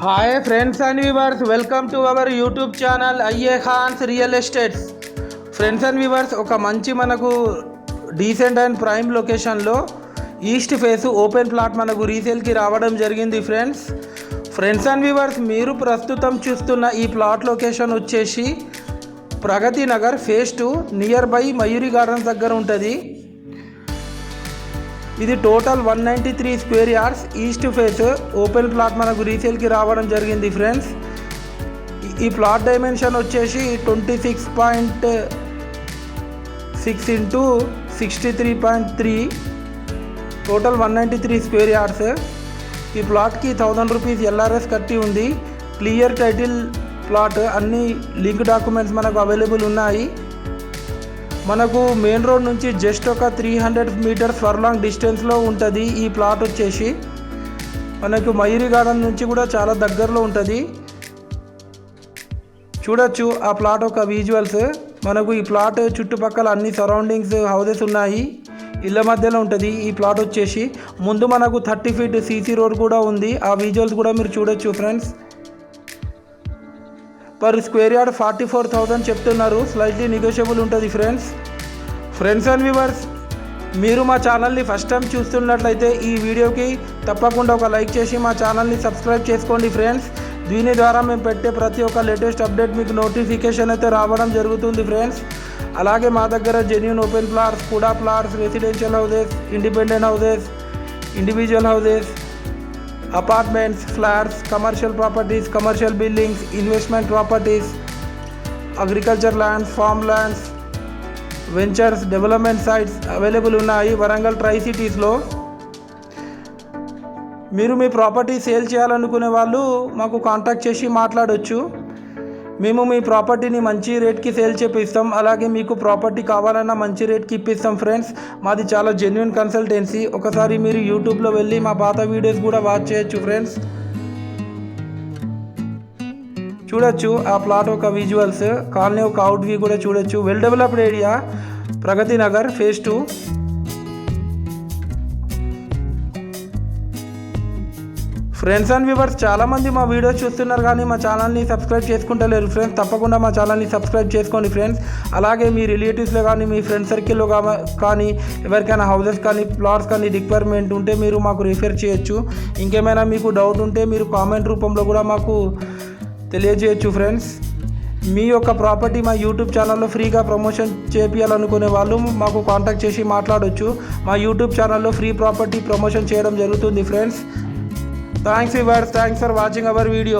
Hi friends and viewers, welcome to our YouTube channel IA Khans real estates. Friends and viewers, ఒక మంచి మనకు decent and prime లొకేషన్లో east face open plot మనకు రీసేల్కి రావడం జరిగింది. ఫ్రెండ్స్ అండ్ వ్యూవర్స్, మీరు ప్రస్తుతం చూస్తున్న ఈ ప్లాట్ లొకేషన్ వచ్చేసి Pragathi Nagar phase 2 near by Mayuri gardens దగ్గర ఉంటుంది. ఇది total 193 square yards east face open plot మనకు రీసేల్కి రావడం జరిగింది. ఫ్రెండ్స్, ఈ ప్లాట్ డైమెన్షన్ వచ్చేసి 26.6 ఇంటూ 63.3, టోటల్ 193 స్క్వేర్ యార్డ్స్. ఈ ప్లాట్కి 1000 రూపీస్ ఎల్ఆర్ఎస్ కట్టి ఉంది. క్లియర్ టైటిల్ ప్లాట్, అన్ని లింక్ డాక్యుమెంట్స్ మనకు అవైలబుల్ ఉన్నాయి. మనకు మెయిన్ రోడ్ నుంచి జస్ట్ ఒక 300 మీటర్స్ ఫర్లాంగ్ డిస్టెన్స్లో ఉంటుంది. ఈ ప్లాట్ వచ్చేసి మనకు మయూరి గార్డెన్ నుంచి కూడా చాలా దగ్గరలో ఉంటుంది. చూడొచ్చు ఆ ప్లాట్ ఒక విజువల్స్. మనకు ఈ ప్లాట్ చుట్టుపక్కల అన్ని సరౌండింగ్స్ హౌసెస్ ఉన్నాయి, ఇళ్ళ మధ్యలో ఉంటుంది. ఈ ప్లాట్ వచ్చేసి ముందు మనకు 30 ఫీట్ సీసీ రోడ్ కూడా ఉంది. ఆ విజువల్స్ కూడా మీరు చూడొచ్చు. ఫ్రెండ్స్, పర్ స్క్వేర్ యార్డ్ 44,000 చెప్తున్నారు. స్లైట్లీ నెగోషియబుల్ ఉంటుంది. ఫ్రెండ్స్ అండ్ వ్యూవర్స్, మీరు మా ఛానల్ని ఫస్ట్ టైం చూస్తున్నట్లయితే ఈ వీడియోకి తప్పకుండా ఒక లైక్ చేసి మా ఛానల్ని సబ్స్క్రైబ్ చేసుకోండి. ఫ్రెండ్స్, దీని ద్వారా మేము పెట్టే ప్రతి ఒక్క లేటెస్ట్ అప్డేట్ మీకు నోటిఫికేషన్ అయితే రావడం జరుగుతుంది. ఫ్రెండ్స్, అలాగే మా దగ్గర జెన్యూన్ ఓపెన్ ప్లాట్స్, కూడా plots, residential houses, independent houses, individual houses, apartments, flats, commercial properties, commercial buildings, investment properties, agriculture lands, farm lands, ventures, development sites available ఉన్నాయి వరంగల్ ట్రై సిటీస్లో. మీరు మీ ప్రాపర్టీ సేల్ చేయాలనుకునే వాళ్ళు మాకు కాంటాక్ట్ చేసి మాట్లాడవచ్చు. మేము మీ ప్రాపర్టీని మంచి రేట్కి సేల్ చేపిస్తాం. అలాగే మీకు ప్రాపర్టీ కావాలన్నా మంచి రేట్కి ఇప్పిస్తాం. ఫ్రెండ్స్, మాది చాలా జెన్యూన్ కన్సల్టెన్సీ. ఒకసారి మీరు యూట్యూబ్లో వెళ్ళి మా పాత వీడియోస్ కూడా వాచ్ చేయొచ్చు. ఫ్రెండ్స్, చూడొచ్చు ఆ ప్లాట్ ఒక విజువల్స్. కాలనీ ఒక అవుట్ వ్యూ కూడా చూడొచ్చు. Well developed area Pragathi Nagar phase 2. Friends and viewers, చాలామంది మా వీడియోస్ చూస్తున్నారు కానీ మా ఛానల్ని సబ్స్క్రైబ్ చేసుకుంటలేరు. ఫ్రెండ్స్, తప్పకుండా మా ఛానల్ని సబ్స్క్రైబ్ చేసుకోండి. ఫ్రెండ్స్, అలాగే మీ రిలేటివ్స్లో కానీ మీ ఫ్రెండ్ సర్కిల్లో కానీ ఎవరికైనా హౌసెస్ కానీ ప్లాట్స్ కానీ రిక్వైర్మెంట్ ఉంటే మీరు మాకు రిఫర్ చేయొచ్చు. ఇంకేమైనా మీకు డౌట్ ఉంటే మీరు కామెంట్ రూపంలో కూడా మాకు తెలియజేయచ్చు. ఫ్రెండ్స్, మీ యొక్క ప్రాపర్టీ మా యూట్యూబ్ ఛానల్లో ఫ్రీగా ప్రమోషన్ చేయాలనుకునే వాళ్ళు మాకు కాంటాక్ట్ చేసి మాట్లాడవచ్చు. మా యూట్యూబ్ ఛానల్లో ఫ్రీ ప్రాపర్టీ ప్రమోషన్ చేయడం జరుగుతుంది. Friends, thanks viewers, thanks for watching our video.